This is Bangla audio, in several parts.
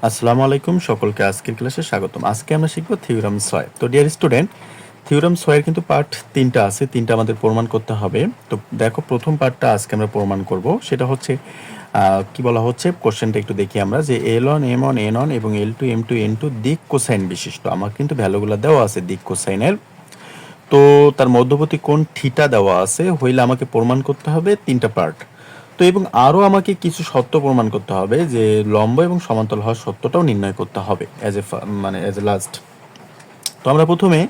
আসসালামু আলাইকুম, সকলকে আজকের ক্লাসে স্বাগতম। আজকে আমরা শিখব থিওরাম 6। তো ডিয়ার স্টুডেন্ট, থিওরাম 6 এর কিন্তু পার্ট 3টা আছে, 3টা আমাদের প্রমাণ করতে হবে। তো দেখো, প্রথম পার্টটা আজকে আমরা প্রমাণ করব। সেটা হচ্ছে কি বলা হচ্ছে, কোশ্চেনটা একটু দেখি আমরা, যে L1 M1 N1 এবং L2 M2 N2 দিক কোসাইন বিশিষ্ট। আমার কিন্তু ভ্যালুগুলো দেওয়া আছে দিক কোসাইনের। তো তার মধ্যবর্তী কোণ থিটা দেওয়া আছে, হইলে আমাকে প্রমাণ করতে হবে 3টা পার্ট। তো এবং আরও আমাকে কিছু সত্য প্রমাণ করতে হবে, যে লম্ব এবং সমান্তরাল হওয়ার সত্যটাও নির্ণয় করতে হবে অ্যাজ এ লাস্ট। তো আমরা প্রথমে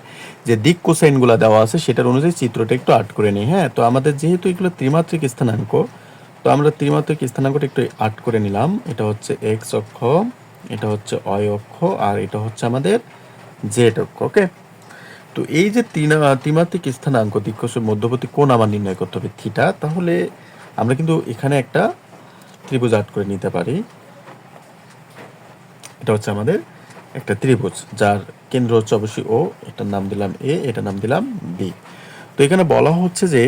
যে দিক কোসাইনগুলো দেওয়া আছে সেটার অনুযায়ী চিত্রটা একটু আর্ট করে নিই। হ্যাঁ, তো আমাদের যেহেতু এগুলো ত্রিমাত্রিক স্থানাঙ্ক, তো আমরা ত্রিমাত্রিক স্থানাঙ্কটা একটু আর্ট করে নিলাম। এটা হচ্ছে এক্স অক্ষ, এটা হচ্ছে অয় অক্ষ, আর এটা হচ্ছে আমাদের জেড অক্ষ। ওকে, তো এই যে ত্রিমাত্রিক স্থানাঙ্ক দিক কোষের মধ্যবর্তী কোণ আমার নির্ণয় করতে হবে থিটা। তাহলে আমরা কিন্তু এখানে একটা ত্রিভুজ আর্ট করে নিতে পারি। এটা হচ্ছে আমাদের একটা ত্রিভুজ, যার কেন্দ্র হচ্ছে অবশ্যই ও। এটার নাম দিলাম এ, এটার নাম দিলাম বি। তো এখানে বলা হচ্ছে যে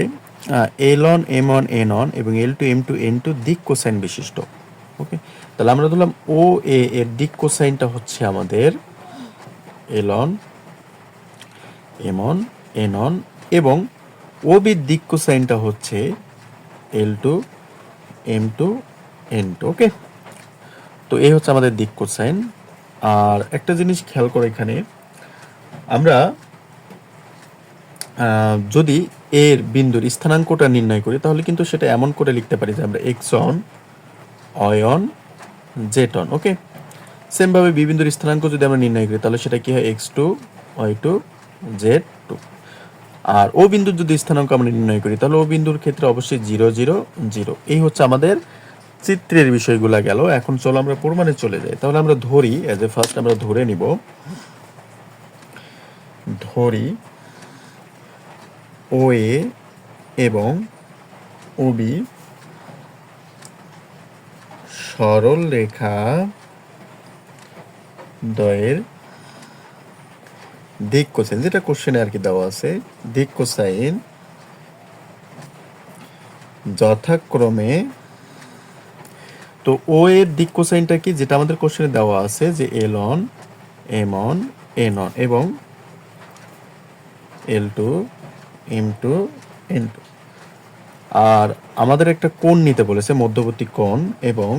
L1 M1 N1 এবং L2 M2 N2 দিক কোসাইন বিশিষ্ট। ওকে, তাহলে আমরা ধরলাম ও এ এর দিক কোসাইনটা হচ্ছে আমাদের L1 M1 N1 এবং ও বির দিক কোসাইনটা হচ্ছে L2 M2 N2। ওকে, তো এই হচ্ছে আমাদের দিক কোসাইন। আর একটা জিনিস খেয়াল করে, এখানে আমরা যদি এর বিন্দুর স্থানাঙ্কটা নির্ণয় করি, তাহলে কিন্তু সেটা এমন করে লিখতে পারি যে আমরা x one, y one, z on. ওকে, সেমভাবে বি বিন্দুর স্থানাঙ্ক যদি আমরা নির্ণয় করি, তাহলে সেটা কি হয় X two, Y two, Z two. আর ও বিন্দুর যদি স্থানাঙ্ক আমরা নির্ণয় করি, তাহলে ও বিন্দুর ক্ষেত্রে অবশ্যই 0 0 0। এই হচ্ছে আমাদের চিত্রের বিষয়গুলো গেল। এখন চলো আমরা প্রমাণে চলে যাই। তাহলে আমরা ধরি, এজ এ ফার্স্ট আমরা ধরে নিব, ধরি ও এ এবং ও বি সরল রেখা দ্বয়ের দিক কোসাইন, যেটা কোশ্চেনে আর কি দেওয়া আছে, দিক কোসাইন যথাক্রমে। তো ও এর দিক কোসাইনটা কি, যেটা আমাদের কোশ্চেনে দেওয়া আছে, যে L1 M1 N1 এবং L2 M2 N2। আর আমাদের একটা কোণ নিতে বলেছে, মধ্যবর্তী কোণ, এবং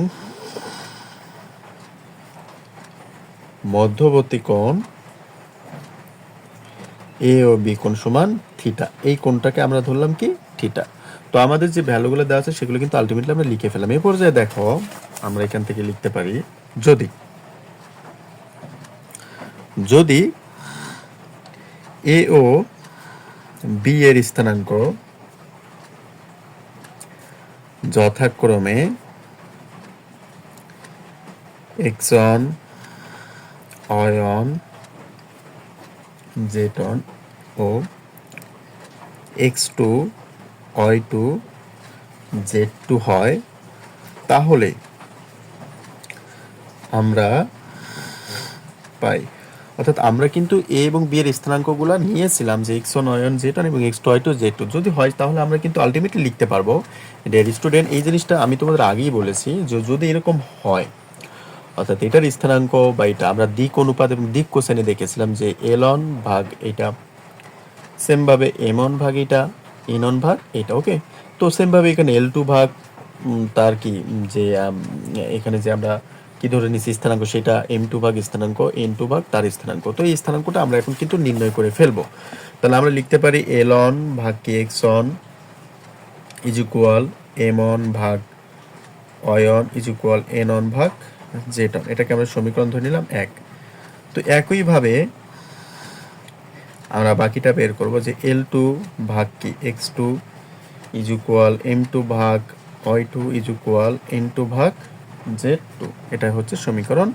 মধ্যবর্তী কোণ এ ও বি কোণ সমান থিটা। এই কোণটাকে আমরা ধরলাম কি থিটা। তো আমাদের যে ভ্যালুগুলো দেওয়া আছে সেগুলো কিন্তু আলটিমেটলি আমরা লিখে ফেলাম। এই পর্যায়ে দেখো, আমরা এখান থেকে লিখতে পারি, যদি যদি এ ও বি এর স্থানাঙ্ক যথাক্রমে x one, y one, z one ও x two, y two, Z two হয়, তাহলে আমরা পাই। অর্থাৎ আমরা কিন্তু এ এবং বি এর স্থানাঙ্কগুলো নিয়েছিলাম, যে X one, Y one, Z one এবং X two, Y two, Z two. যদি হয় তাহলে আমরা কিন্তু আলটিমেটলি লিখতে পারবো। ডিয়ার স্টুডেন্ট, এই জিনিসটা আমি তোমাদের আগেই বলেছি, যে যদি এরকম হয়, অর্থাৎ এটার স্থানাঙ্ক বা এটা আমরা দিক অনুপাত এবং দিক কোসাইনে দেখেছিলাম, যে এল অন ভাগ এটা, সেমভাবে এম অন ভাগ এটা, এন অন ভাগ এটা। ওকে, তো সেমভাবে এখানে এল টু ভাগ তার কি, যে এখানে যে আমরা কি ধরে নিচ্ছি স্থানাঙ্ক, সেটা এম টু ভাগ স্থানাঙ্ক, এন টু ভাগ তার স্থানাঙ্ক। তো এই স্থানাঙ্কটা আমরা এখন কিন্তু নির্ণয় করে ফেলবো। তাহলে আমরা লিখতে পারি এল অন ভাগ কি X one is equal M one ভাগ Y one is equal N one ভাগ জেড অন। এটাকে আমরা সমীকরণ ধরে নিলাম 1। তো একইভাবে আমরা বাকিটা বের করব, যে এল টু ভাগ কি X two is equal M two ভাগ Y two is equal N two ভাগ জেড টু। এটা হচ্ছে সমীকরণ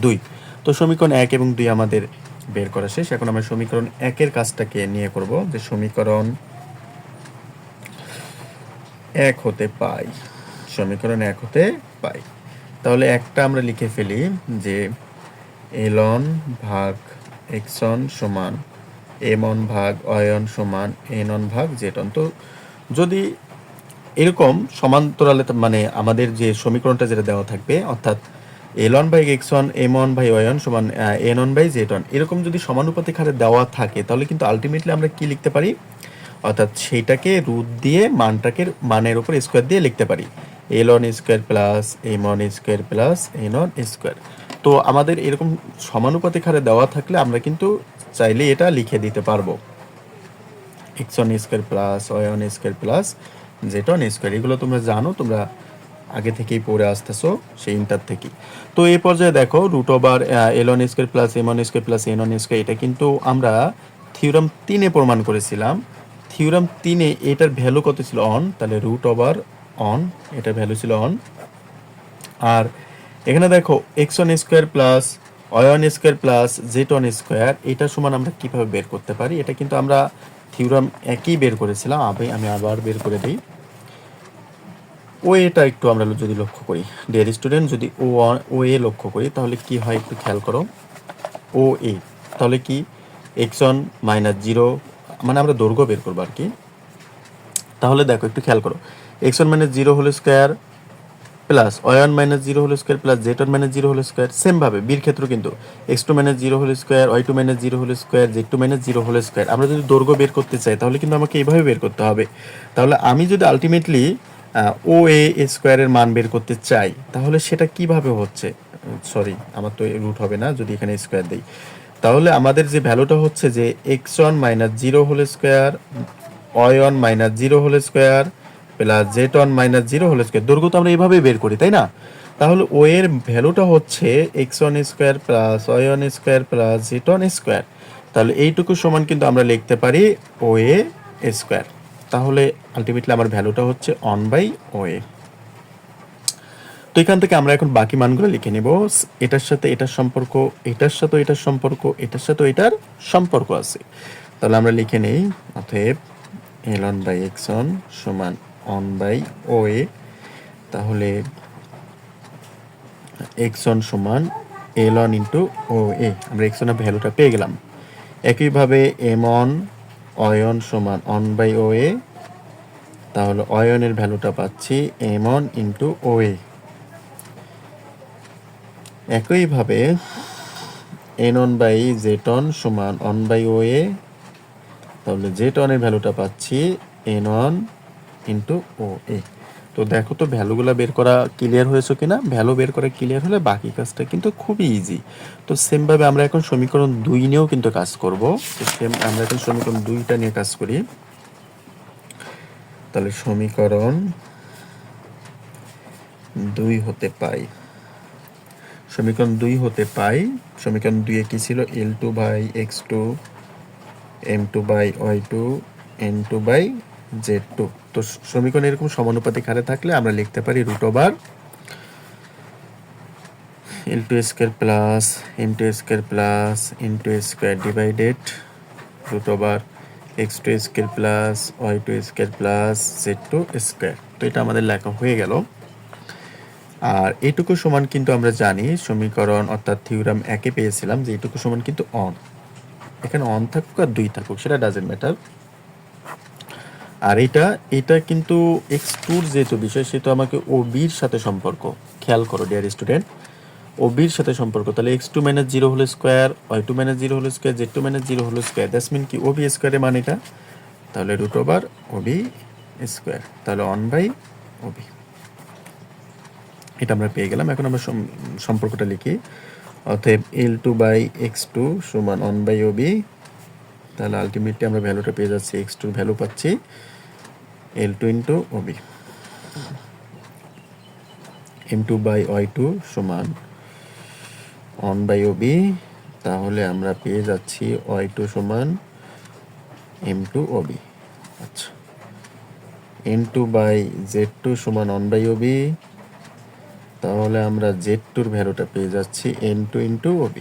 2। তো সমীকরণ 1 এবং 2 আমাদের বের করা শেষ। এখন আমরা সমীকরণ 1-এর কাজটাকে নিয়ে করব, যে সমীকরণ 1 হতে পাই, সমীকরণ 1 হতে পাই। তাহলে একটা আমরা লিখে ফেলি, যে এল অন ভাগ এক্স অন সমান এম অন ভাগ ওয়াই অন সমান এন অন ভাগ জেড অন। তো যদি এরকম সমান্তরালে, মানে আমাদের যে সমীকরণটা যেটা দেওয়া থাকবে, অর্থাৎ L1/x1 M1/y1 সমান N1/z1 এরকম যদি সমানুপাতিক হারে দেওয়া থাকে তাহলে কিন্তু আলটিমেটলি আমরা কি লিখতে পারি, অর্থাৎ সেইটাকে রুট দিয়ে মানের উপর স্কোয়ার দিয়ে লিখতে পারি L1 square plus M1 square plus N1 square. তো আমাদের এরকম সমানুপাতিক হারে দেওয়া থাকলে আমরা কিন্তু চাইলে এটা লিখে দিতে পারবো x1 square plus y1 square plus z1 square. এগুলো তোমরা জানো, তোমরা আগে থেকেই পড়ে আসতেছো সেই ইন্টার থেকেই। তো এই পর্যায়ে দেখো root over L1 square plus M1 square plus N1 square, এটা কিন্তু আমরা থিওরাম 3-এ প্রমাণ করেছিলাম। থিওরাম 3-এ এটার ভ্যালু কত ছিল? অন, তাহলে রুট ওভার অন, এটার ভ্যালু ছিল অন। আর এখানে দেখো x1 square plus y1 square plus z1 square, এটা সমান আমরা কিভাবে বের করতে পারি? এটা কিন্তু আমরা থিওরাম একই বের করেছিলাম, আমি আবার বের করে দিই। ও এটা একটু আমরা যদি লক্ষ্য করি, ডিয়ার স্টুডেন্ট, যদি ও এ লক্ষ্য করি তাহলে কি হয় একটু খেয়াল করো। ও এ তাহলে কি x1 - 0, মানে আমরা দৈর্ঘ্য বের করবো আর কি। তাহলে দেখো একটু খেয়াল করো, x1 - 0 whole square plus y1 - 0 whole square plus z1 - 0 whole square. সেমভাবে বীর ক্ষেত্র কিন্তু x2 - 0 whole square, y2 - 0 whole square, z2 - 0 whole square. আমরা যদি দৈর্ঘ্য বের করতে চাই তাহলে কিন্তু আমাকে এইভাবে বের করতে হবে। তাহলে আমি যদি আলটিমেটলি ও এ স্কোয়ারের মান বের করতে চাই তাহলে সেটা কিভাবে হচ্ছে? সরি, আমার তো রুট হবে না যদি এখানে স্কোয়ার দিই। তাহলে আমাদের যে ভ্যালুটা হচ্ছে যে x1 - 0 whole square, y1 - 0 whole square plus z1 - 0 whole square. দৈর্ঘ্য তো আমরা এইভাবেই বের করি, তাই না? তাহলে ও এর ভ্যালুটা হচ্ছে x1 square plus y1 square plus z1 square. তাহলে এইটুকু সমান কিন্তু আমরা লিখতে পারি ও এ স্কোয়ার। তাহলে আলটিমেটলি আমার ভ্যালুটা হচ্ছে 1/OA। তো এখান থেকে আমরা এখন বাকি মানগুলো লিখে নেব। এটার সাথে এটার সম্পর্ক, এটার সাথে এটার সম্পর্ক, এটার সাথে এটার সম্পর্ক আছে। তাহলে আমরা লিখে নেই, অতএব L1/x1 সমান 1/OA। তাহলে x1 সমান L1 ইন্টু OA, আমরা x1 এর ভ্যালুটা পেয়ে গেলাম। একইভাবে M1 y1 সমান 1/OA, তাহলে y1 এর ভ্যালুটা পাচ্ছি M1 ইন্টু OA। একইভাবে N1/z1 সমান 1/OA, তাহলে z1 এর ভ্যালুটা পাচ্ছি N1 ইন্টু OA। তো দেখো তো ভ্যালুগুলো বের করা ক্লিয়ার হয়েছে কিনা? ভ্যালু বের করা ক্লিয়ার হলে বাকি কাজটা কিন্তু খুবই ইজি। তো সেমভাবে আমরা এখন সমীকরণ 2 নিয়েও কিন্তু কাজ করব। তো আমরা এখন সমীকরণ 2টা নিয়ে কাজ করি। তাহলে সমীকরণ 2 হতে পাই, সমীকরণ 2 হতে পাই, সমীকরণ 2 এ কি ছিল? L2/x2 M2/y2 N2/z2। তো সমীকরণ এরকম সমানুপাতিক হারে থাকলে আমরা লিখতে পারি root over L2 square plus M2 square plus N2 square divided root over x2 square plus y2 square plus z2 square. তো এটা আমাদের লেখা হয়ে গেল। আর এইটুকু সমান কিন্তু আমরা জানি সমীকরণ অর্থাৎ থিওরাম 1-এ পেয়েছিলাম যে এইটুকু সমান কিন্তু অন। এখানে অন থাকুক আর 2 থাকুক সেটা ডাজেন্ট ম্যাটার। আর এটা কিন্তু x2-র যেহেতু বিষয় সেহেতু আমাকে OB-র সাথে সম্পর্ক, খেয়াল করো ডিয়ার স্টুডেন্ট, OB-র সাথে সম্পর্ক। তাহলে x2 - 0 whole square, y2 - 0 whole square, z2 - 0 whole square, that's mean কি OB স্কোয়ারের মান এটা। তাহলে রুট ওভার OB স্কোয়ার, তাহলে 1/OB। এটা আমরা পেয়ে গেলাম। এখন আমরা সম্পর্কটা লিখি, অতএব L2/x2 সমান 1/OB। তাহলে আলটিমেটলি আমরা ভ্যালুটা পেয়ে যাচ্ছি, x2-র ভ্যালু পাচ্ছি L2 ইন্টু OB। M2/y2 সমান 1/OB, তাহলে আমরা পেয়ে যাচ্ছি y2 সমান M2OB। আচ্ছা, N2/z2 সমান 1/OB, তাহলে আমরা z2-র ভ্যালুটা পেয়ে যাচ্ছি N2 ইন্টু OB।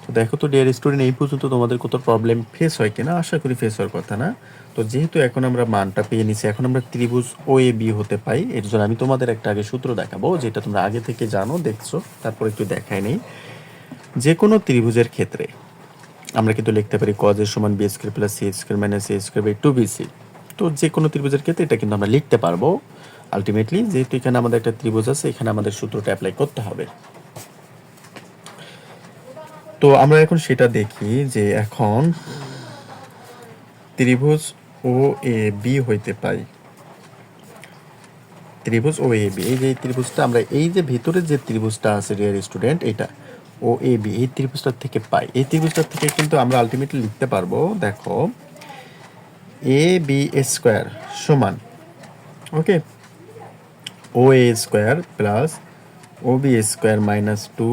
তো দেখো তো ডিয়ার স্টুডেন্ট, এই পর্যন্ত তোমাদের কত প্রবলেম ফেস হয় কিনা? আশা করি ফেস হওয়ার কথা না। তো যেহেতু এখন আমরা মানটা পেয়ে নিছি, এখন আমরা ত্রিভুজ OAB হতে পাই। এর জন্য আমি তোমাদের একটা আগে সূত্র দেখাবো যেটা তোমরা আগে থেকে জানো, দেখছো, তারপর একটু দেখাই নেই। যে কোনো ত্রিভুজের ক্ষেত্রে আমরা কিন্তু লিখতে পারি cos এর সমান b square plus c square minus a square by 2bc। তো যে কোনো ত্রিভুজের ক্ষেত্রে এটা কিন্তু আমরা লিখতে পারবো আলটিমেটলি, যেহেতু এখানে আমাদের একটা ত্রিভুজ আছে, এখানে আমাদের সূত্রটা অ্যাপ্লাই করতে হবে। তো আমরা এখন সেটা দেখি যে এখন ত্রিভুজ ও এ বি হইতে পাই, ত্রিভুজ ও এ বি, এই যে ত্রিভুজটা আমরা এই যে ভিতরে যে ত্রিভুজটা আছে ডিয়ার স্টুডেন্ট, এটা ও এ বি, এই ত্রিভুজটার থেকে পাই। এই ত্রিভুজটার থেকে কিন্তু আমরা আলটিমেটলি লিখতে পারবো, দেখো এ বি স্কোয়ার সমান, ওকে, ও এ স্কোয়ার প্লাস ও বি স্কোয়ার মাইনাস 2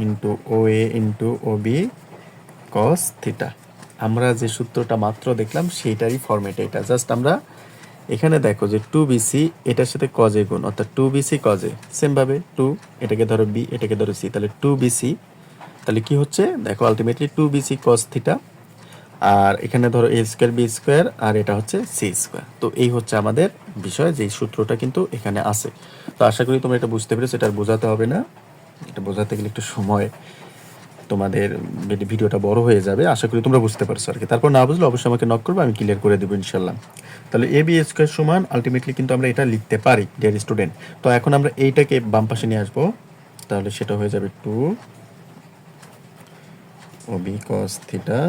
ইন্টু ও এ ইন্টু ও বি কস থিটা। আমরা যে সূত্রটা মাত্র দেখলাম সেইটারই ফর্মেট এটা, জাস্ট আমরা এখানে দেখো যে 2bc এটার সাথে কজে গুণ, অর্থাৎ 2bc কজে, সেমভাবে 2 এটাকে ধরো বি, এটাকে ধরো সি, তাহলে 2bc, তাহলে কি হচ্ছে দেখো আলটিমেটলি 2bc কস থিটা, আর এখানে ধরো এ স্কোয়ার বি স্কোয়ার, আর এটা হচ্ছে সি স্কোয়ার। তো এই হচ্ছে আমাদের বিষয়, যে সূত্রটা কিন্তু এখানে আছে। তো আশা করি তোমরা এটা বুঝতে পেরেছো, এটা আর বোঝাতে হবে না, এটা বোঝাতে গেলে একটু সময় তোমাদের ভিডিওটা বড় হয়ে যাবে, আশা করি তোমরা বুঝতে পারছো আর কি। তারপর না বুঝলে অবশ্যই আমাকে নক করবে, আমি ক্লিয়ার করে দেবো ইনশাল্লাহ। তাহলে এ বি স্কোয়ার সমান আলটিমেটলি কিন্তু আমরা এটা লিখতে পারি ডিয়ার স্টুডেন্ট। তো এখন আমরা এইটাকে বাম পাশে নিয়ে আসবো, তাহলে সেটা হয়ে যাবে 2 ও বি কস থিটা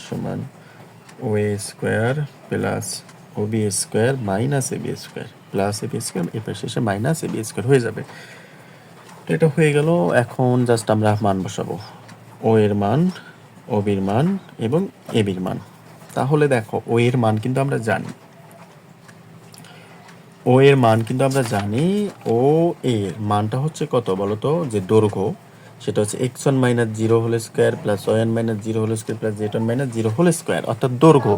সমান ও এ square plus O B square minus A B square plus A B square, এরপর শেষে মাইনাস এ বি স্কোয়ার হয়ে যাবে। তো এটা হয়ে গেল। এখন জাস্ট আমরা মান বসাবো, ও এর মান, ও বির মান এবং এ বির মান। তাহলে দেখো ও এর মান কিন্তু আমরা জানি, ও এর মান কিন্তু আমরা জানি, ও এর মানটা হচ্ছে কত বলতো, যে দৈর্ঘ্য, সেটা হচ্ছে x1 minus 0 whole square plus y1 minus 0 whole square plus z1 minus 0 whole square, অর্থাৎ দৈর্ঘ্য।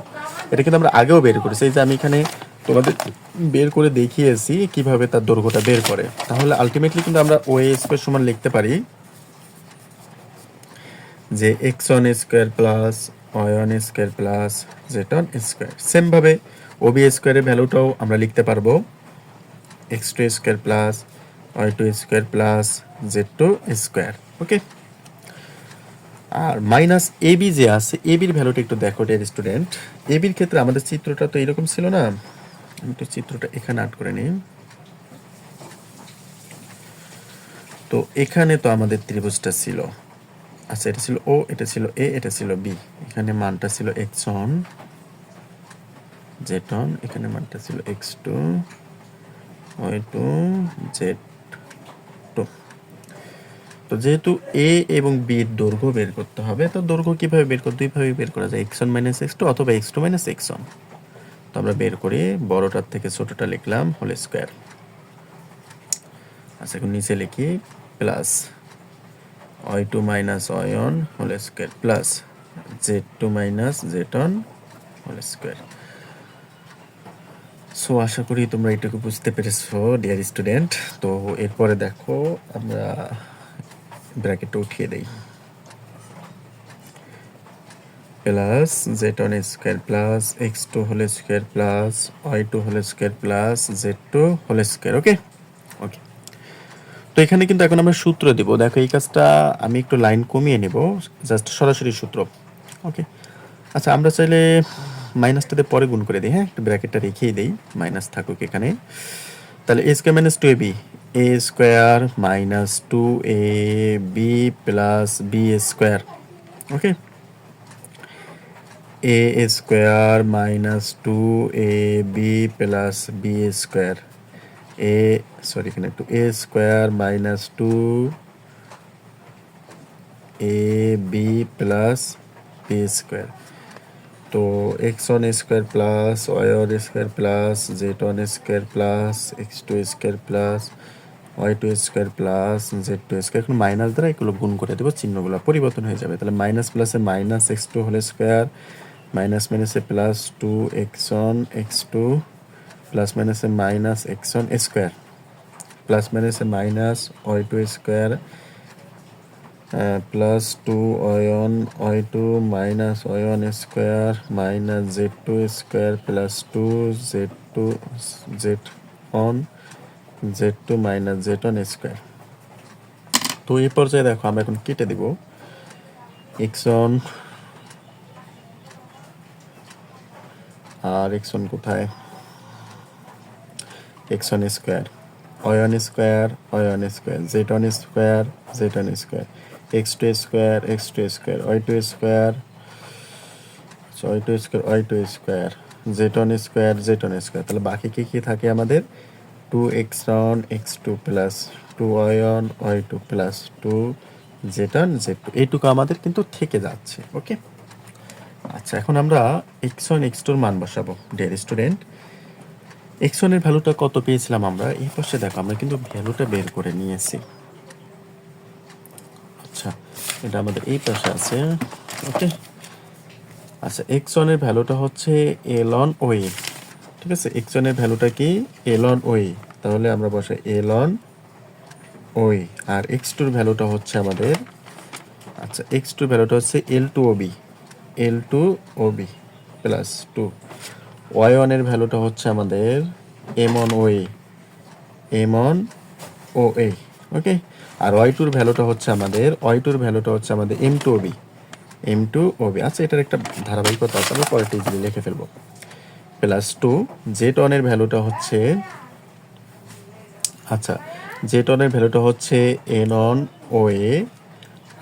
এটা কিন্তু আমরা আগেও বের করেছি, এই যে আমি এখানে তোমাদের বের করে দেখিয়েছি কিভাবে তার দৈর্ঘ্যটা বের করে। তাহলে আলটিমেটলি কিন্তু আমরা ও এ স্কোয়ার সমান লিখতে পারি যে x1 square plus y1 square plus z1 square. সেমভাবে ও বি স্কোয়ারের ভ্যালুটাও আমরা লিখতে পারবো x2 square plus y2 square plus z2 square, okay. আর মাইনাস এ বি যে আছে, এ বির ভ্যালুটা একটু দেখো ডিয়ার স্টুডেন্ট। এ বির ক্ষেত্রে আমাদের চিত্রটা তো এরকম ছিল না, আমি একটু চিত্রটা এখানে আট করে নিই। তো এখানে তো আমাদের ত্রিভুজটা ছিল, আচ্ছা এটা ছিল ও, এটা ছিল এ, এটা ছিল বি, এখানে মানটা ছিল x1 z1, এখানে মানটা ছিল x2 y2 z2। তো যেহেতু এ এবং বি এর দৈর্ঘ্য বের করতে হবে, তো দৈর্ঘ্য কিভাবে বের করতে, দুইভাবে বের করা যায়, x1 মাইনাস x2 অথবা x2 মাইনাস x1। তো আমরা বের করি, বড়টার থেকে ছোটটা লিখলাম হোল স্কোয়ার। আচ্ছা এখন নিচে লিখি plus y2 minus y1 whole square plus z2 minus z1 whole square. So আশা করি তোমরা এটুকু বুঝতে পেরেছো ডিয়ার স্টুডেন্ট। তো এরপরে দেখো আমরা ব্র্যাকেটটা উঠিয়ে দেই, plus z1 square plus x2 whole square plus y2 whole square plus z2 whole square, okay okay. তো এখানে কিন্তু এখন আমরা সূত্র দিব, দেখো এই কাজটা আমি একটু লাইন কমিয়ে নেব, জাস্ট সরাসরি সূত্র, ওকে। আচ্ছা আমরা চাইলে মাইনাসটাতে পরে গুণ করে দিই, হ্যাঁ একটু ব্র্যাকেটটা রেখেই দিই, মাইনাস থাকুক এখানে। তাহলে A square minus 2ab, A square minus 2ab plus B square, okay, A square minus 2ab plus B square, এ সরি এখানে একটু A square minus 2ab plus B square. তো x1 square plus y1 square plus z1 square plus x2 square plus y2 square plus z2 square, এখন মাইনাস দ্বারা এগুলো গুণ করে দেবো, চিহ্নগুলো পরিবর্তন হয়ে যাবে। তাহলে মাইনাস প্লাসে minus x2 whole square, minus মাইনাসে প্লাস 2x1 x2 প্লাস মাইনাসে মাইনাস x1 স্কোয়ার প্লাস মাইনাসে minus y2 square plus 2y1 y2 minus y1 square minus z2 square plus 2 z2 z1 z2 minus z1 square. তো এই পর্যায়ে দেখো আমরা এখন কেটে দিব, x1 আর x1 কোথায়, x1 square y1 square y1 square z1 square z1 square, x two square y two square y two square z one square. তাহলে বাকি কি থাকে আমাদের? Two x one x two plus two y one y two plus two z one z two, এইটুকু আমাদের কিন্তু থেকে যাচ্ছে। ওকে, আচ্ছা এখন আমরা এক্স ওয়ান এক্স টুর মান বসাবো। ডিয়ার স্টুডেন্ট, এক্স ওয়ানের ভ্যালুটা কত পেয়েছিলাম আমরা? এই পাশে দেখো আমরা কিন্তু ভ্যালুটা বের করে নিয়েছি। আচ্ছা, এটা আমাদের এই পাশে আছে। ওকে, আচ্ছা এক্স ওয়ানের ভ্যালুটা হচ্ছে এল অন ওয়ে। ঠিক আছে, এক্স ওয়ানের ভ্যালুটা কি? L one OA. তাহলে আমরা বসাই এল অন ওয়ে। আর এক্স টুর ভ্যালুটা হচ্ছে আমাদের, আচ্ছা এক্স টুর ভ্যালুটা হচ্ছে L two OB plus two. Y ওয়ানের ভ্যালুটা হচ্ছে আমাদের M one OA O A. Okay, আর ওয়াই টুর ভ্যালুটা হচ্ছে আমাদের এম টু ওবি। আচ্ছা এটার একটা ধারাবাহিকতা আছে, আমরা পরে ইজিলি লিখে ফেলবো। প্লাস টু জেড ওয়ানের ভ্যালুটা হচ্ছে, আচ্ছা জেড ওয়ানের ভ্যালুটা হচ্ছে এন অন ও এ,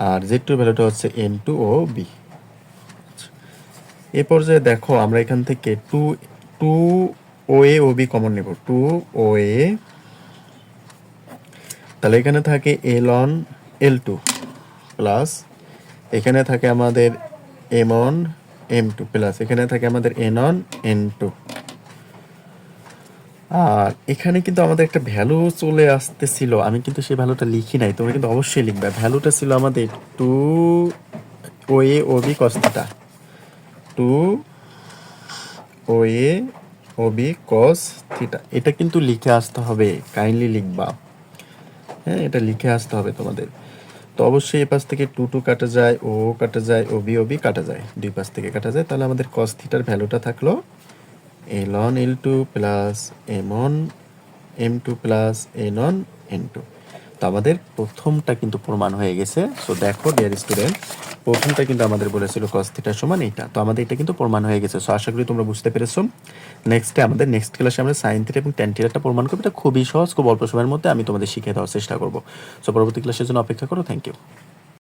আর জেড টুর ভ্যালুটা হচ্ছে এন টু ও বি। এ পর্যায়ে দেখো আমরা এখান থেকে two O A O B common নেব। টু ও এ, তাহলে এখানে থাকে L one L two plus এখানে থাকে আমাদের M one M two plus এখানে থাকে আমাদের এন অন এন টু। আর এখানে কিন্তু আমাদের একটা ভ্যালু চলে আসতেছিল, আমি কিন্তু সেই ভ্যালুটা লিখি নাই, তোমরা কিন্তু অবশ্যই লিখবে। ভ্যালুটা ছিল আমাদের two O A O B cos theta, two O A O B cos theta. এটা কিন্তু লিখে আসতে হবে, কাইন্ডলি লিখবা। হ্যাঁ, এটা লিখে আসতে হবে তোমাদের। তো অবশ্যই এই পাশ থেকে টু কাটা যায়, ও কাটা যায়, ও বি কাটা যায়, দুই পাশ থেকে কাটা যায়। তাহলে আমাদের কস থিটার ভ্যালুটা থাকলো L one L two plus M one M two plus N one N two. তো আমাদের প্রথমটা কিন্তু প্রমাণ হয়ে গেছে। সো দেখো ডিয়ার স্টুডেন্ট, প্রথমটা কিন্তু আমাদের বলেছিল cos থিটা সমান এইটা, তো আমাদের এটা কিন্তু প্রমাণ হয়ে গেছে। সো আশা করি তোমরা বুঝতে পেরেছো। আমাদের নেক্সট ক্লাসে আমরা সাইন থিটা এবং ট্যান থিটাটা প্রমাণ করবো। এটা খুবই সহজ, খুব অল্প সময়ের মধ্যে আমি তোমাদের শিখিয়ে দেওয়ার চেষ্টা করবো। সো পরবর্তী ক্লাসের জন্য অপেক্ষা করো। Thank you.